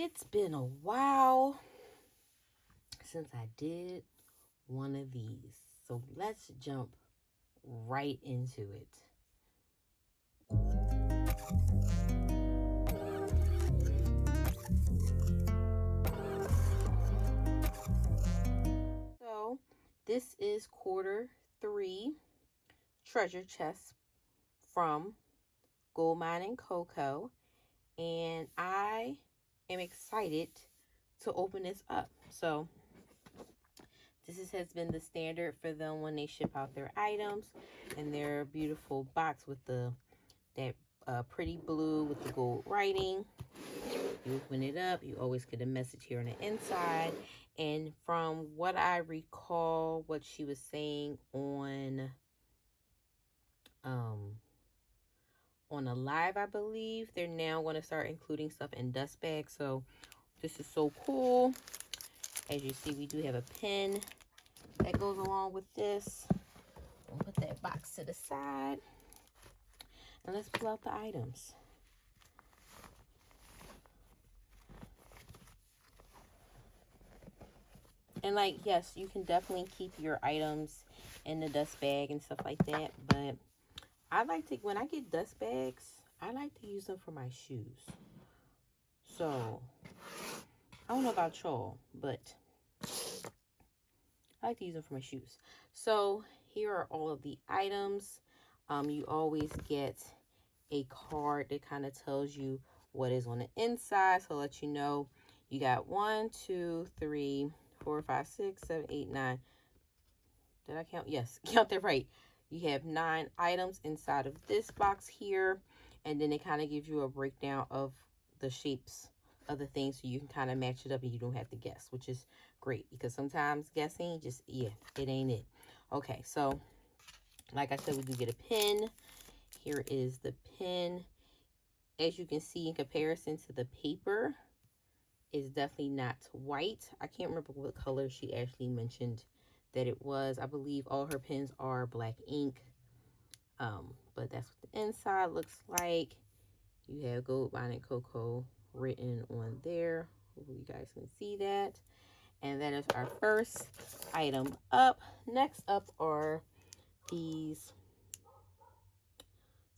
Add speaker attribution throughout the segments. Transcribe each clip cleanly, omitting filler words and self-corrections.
Speaker 1: It's been a while since I did one of these. So let's jump right into it. So this is quarter 3 treasure chest from Goldmine Coco. And I am excited to open this up. So has been the standard for them when they ship out their items, and their beautiful box with that pretty blue with the gold writing. You open it up, you always get a message here on the inside. And from what I recall, what she was saying on a live, I believe they're now going to start including stuff in dust bags. So this is so cool. As you see, we do have a pen that goes along with this. We'll put that box to the side. And let's pull out the items. And like, yes, you can definitely keep your items in the dust bag and stuff like that. But I like to, when I get dust bags, I like to use them for my shoes. So, I don't know about y'all, but I like to use them for my shoes. So, here are all of the items. You always get a card that kind of tells you what is on the inside. So, let you know you got 1, 2, 3, 4, 5, 6, 7, 8, 9. Did I count? Yes, count that right. You have 9 items inside of this box here. And then it kind of gives you a breakdown of the shapes of the things, so you can kind of match it up and you don't have to guess, which is great, because sometimes guessing just, yeah, it ain't it. Okay, so like I said, we do get a pen. Here is the pen. As you can see, in comparison to the paper, is definitely not white. I can't remember what color she actually mentioned that it was. I believe all her pens are black ink. But that's what the inside looks like. You have Goldmine Coco written on there. Hopefully you guys can see that. And that is our first item up. Next up are these.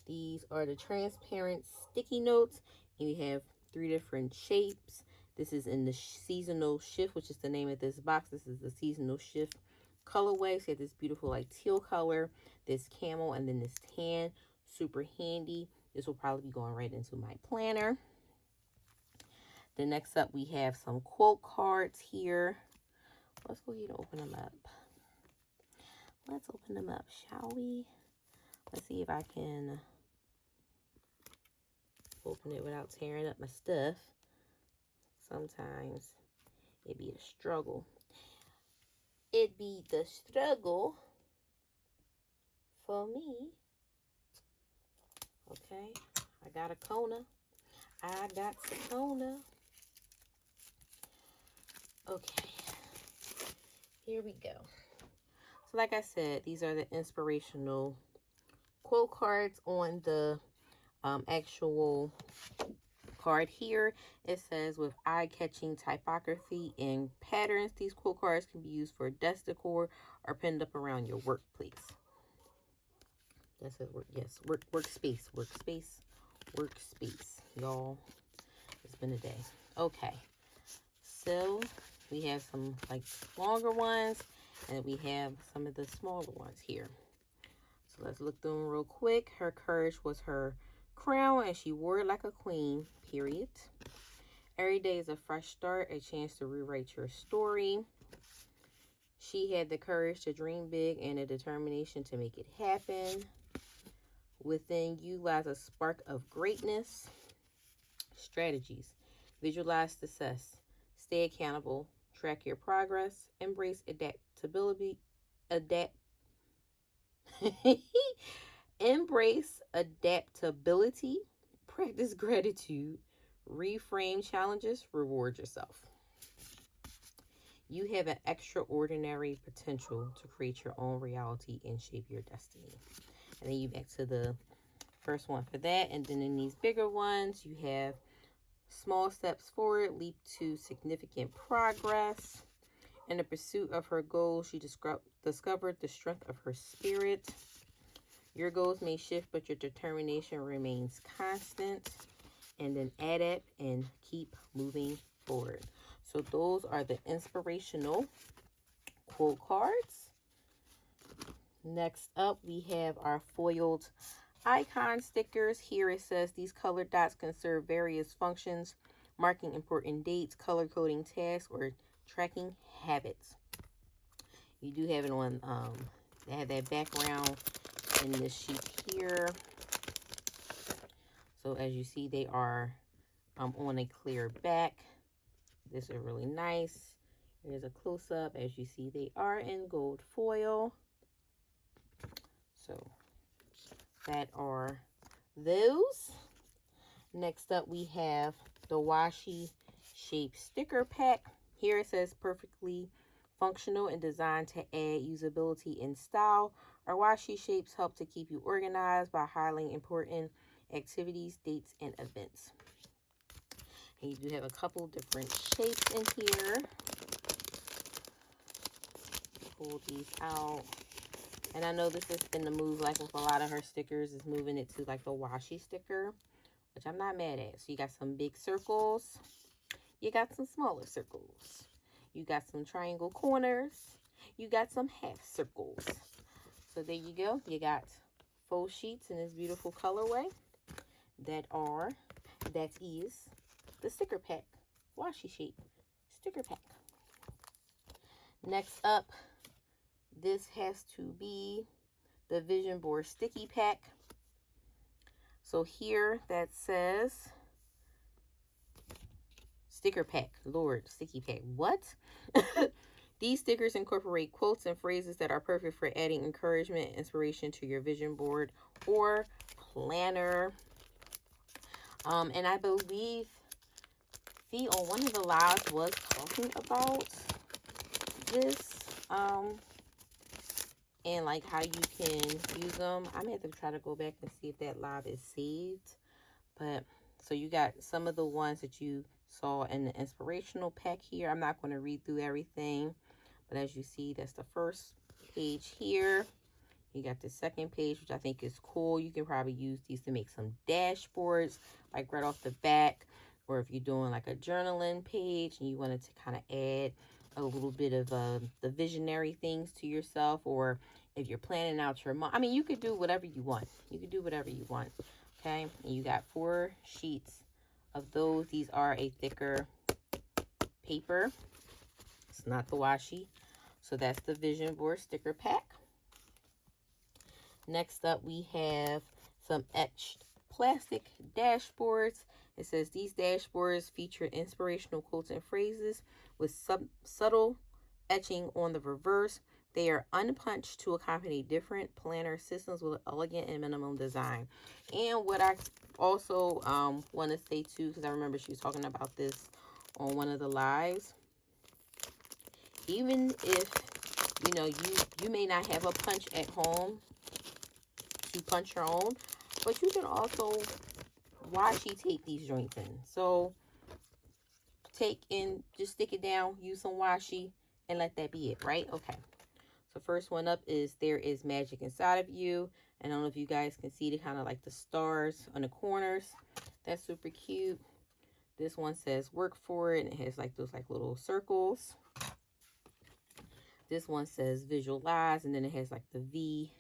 Speaker 1: These are the transparent sticky notes. And you have 3 different shapes. This is in the seasonal shift, which is the name of this box. This is the seasonal shift colorway. So you have this beautiful like teal color, this camel, and then this tan. Super handy. This will probably be going right into my planner. Then next up, we have some quote cards here. Let's go ahead and open them up. Let's open them up, shall we? Let's see if I can open it without tearing up my stuff. Sometimes it'd be a struggle. It'd be the struggle for me. Okay, I got a Kona. I got the Kona. Okay, here we go. So like I said, these are the inspirational quote cards. On the actual card here, it says, with eye-catching typography and patterns, these quote cards can be used for desk decor or pinned up around your workplace. That says work, yes, workspace, y'all. It's been a day. Okay, so we have some like longer ones, and we have some of the smaller ones here. So let's look through them real quick. Her courage was her crown, and she wore it like a queen, period. Every day is a fresh start, a chance to rewrite your story. She had the courage to dream big and a determination to make it happen. Within you lies a spark of greatness. Strategies. Visualize success. Stay accountable. Track your progress. Embrace adaptability. Embrace adaptability. Practice gratitude. Reframe challenges. Reward yourself. You have an extraordinary potential to create your own reality and shape your destiny. And then you back to the first one for that. And then in these bigger ones, you have Small steps forward lead to significant progress. In the pursuit of her goals, she discovered the strength of her spirit. Your goals may shift, but your determination remains constant. And then adapt and keep moving forward. So those are the inspirational quote cards. Next up, we have our foiled icon stickers. Here it says these colored dots can serve various functions, marking important dates, color coding tasks, or tracking habits. You do have it on, they have that background in this sheet here. So as you see, they are on a clear back. This is really nice. Here's a close-up. As you see, they are in gold foil. So that are those. Next up, we have the washi shape sticker pack. Here it says perfectly functional and designed to add usability and style. Our washi shapes help to keep you organized by highlighting important activities, dates, and events. And you do have a couple different shapes in here. Pull these out. And I know this has been the move, like with a lot of her stickers, is moving it to like the washi sticker, which I'm not mad at. So you got some big circles. You got some smaller circles. You got some triangle corners. You got some half circles. So there you go. You got 4 sheets in this beautiful colorway. That is the sticker pack. Washi shape sticker pack. Next up, this has to be the vision board sticky pack. So here that says sticker pack. Lord, sticky pack. What? These stickers incorporate quotes and phrases that are perfect for adding encouragement and inspiration to your vision board or planner. And I believe Fee on one of the lives was talking about this. And like how you can use them. I may have to try to go back and see if that live is saved. But so you got some of the ones that you saw in the inspirational pack here. I'm not going to read through everything. But as you see, that's the first page here. You got the second page, which I think is cool. You can probably use these to make some dashboards, like right off the back. Or if you're doing like a journaling page and you wanted to kind of add a little bit of the visionary things to yourself. Or if you're planning out your month. I mean, you could do whatever you want. You could do whatever you want. Okay? And you got 4 sheets of those. These are a thicker paper. It's not the washi. So that's the vision board sticker pack. Next up, we have some etched plastic dashboards. It says these dashboards feature inspirational quotes and phrases with subtle etching on the reverse. They are unpunched to accompany different planner systems with elegant and minimum design. And what I also want to say too, because I remember she was talking about this on one of the lives. Even if, you know, you may not have a punch at home to punch your own, but you can also washi tape these joints in. So just stick it down, use some washi, and let that be it, right? Okay. So first one up is There Is Magic Inside of You. And I don't know if you guys can see the kind of like the stars on the corners. That's super cute. This one says Work For It, and it has like those like little circles. This one says Visualize, and then it has like the V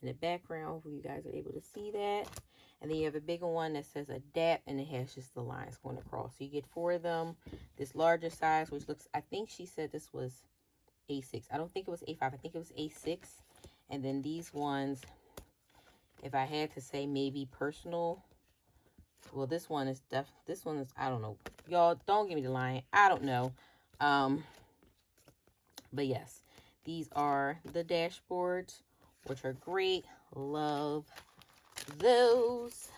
Speaker 1: in the background. Hopefully you guys are able to see that. And then you have a bigger one that says Adapt, and it has just the lines going across. So you get 4 of them. This larger size, which looks, I think she said this was A6. I don't think it was A5. I think it was A6. And then these ones, if I had to say maybe personal, well, this one is I don't know. Y'all, don't give me the line. I don't know. But yes, these are the dashboards, which are great. Love those.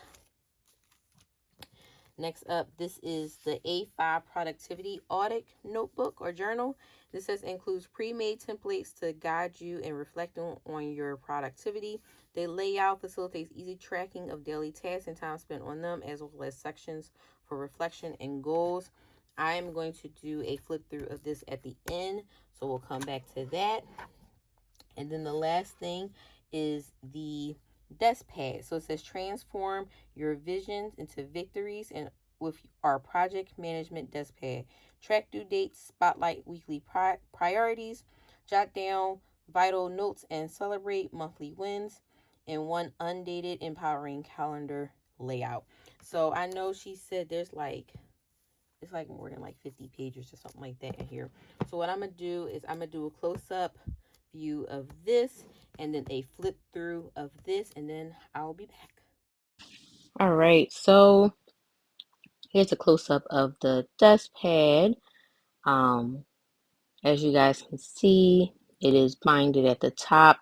Speaker 1: Next up, this is the A5 Productivity Audit Notebook or Journal. This says includes pre-made templates to guide you in reflecting on your productivity. The layout facilitates easy tracking of daily tasks and time spent on them, as well as sections for reflection and goals. I am going to do a flip through of this at the end, so we'll come back to that. And then the last thing is the desk pad. So it says transform your visions into victories and with our project management desk pad. Track due dates, spotlight weekly priorities, jot down vital notes, and celebrate monthly wins in one undated, empowering calendar layout. So I know she said there's like it's like more than like 50 pages or something like that in here. So what I'm gonna do is I'm gonna do a close-up view of this and then a flip through of this, and then I'll be back.
Speaker 2: All right, so here's a close-up of the dust pad. As you guys can see, it is binded at the top.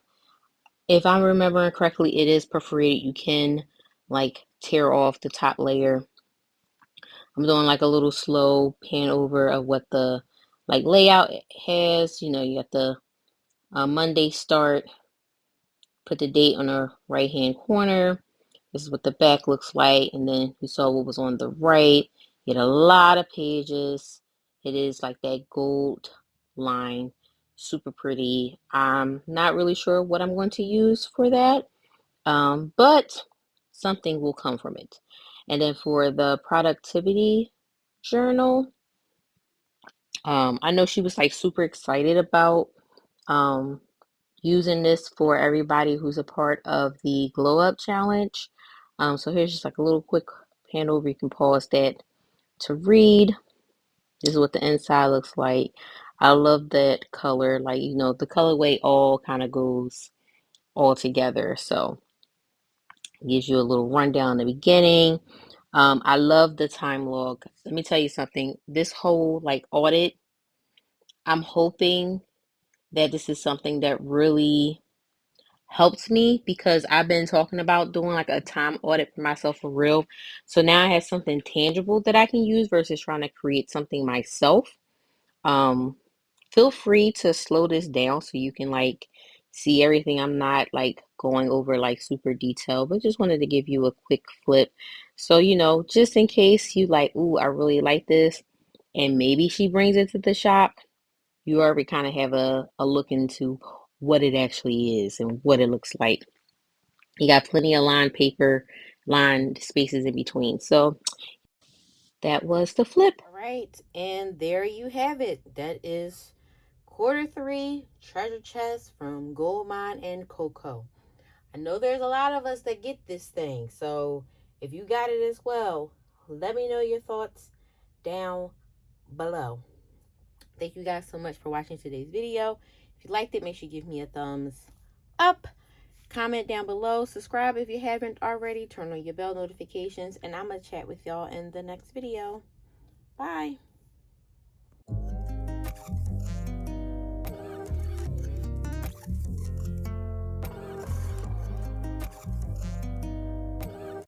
Speaker 2: If I'm remembering correctly, it is perforated. You can like tear off the top layer. I'm doing like a little slow pan over of what the like layout has. You know, you got the Monday start, put the date on the right hand corner. This is what the back looks like. And then we saw what was on the right. You get a lot of pages. It is like that gold line, super pretty. I'm not really sure what I'm going to use for that, but something will come from it. And then for the productivity journal, I know she was like super excited about um, using this for everybody who's a part of the Glow Up Challenge. So here's just like a little quick pan over. You can pause that to read. This is what the inside looks like. I love that color. Like, you know, the colorway all kind of goes all together. So it gives you a little rundown in the beginning. I love the time log. Let me tell you something. This whole like audit, I'm hoping that this is something that really helps me because I've been talking about doing like a time audit for myself for real. So now I have something tangible that I can use versus trying to create something myself. Um, Feel free to slow this down so you can like see everything. I'm not like going over like super detailed, but just wanted to give you a quick flip. So, you know, just in case you like, ooh, I really like this, and maybe she brings it to the shop, you already kind of have a look into what it actually is and what it looks like. You got plenty of lined paper, lined spaces in between. So that was the flip.
Speaker 1: All right, and there you have it. That is Q3 treasure chest from Goldmine and Coco. I know there's a lot of us that get this thing, so if you got it as well, let me know your thoughts down below. Thank you guys so much for watching today's video. If you liked it, make sure you give me a thumbs up. Comment down below. Subscribe if you haven't already. Turn on your bell notifications. And I'm going to chat with y'all in the next video. Bye.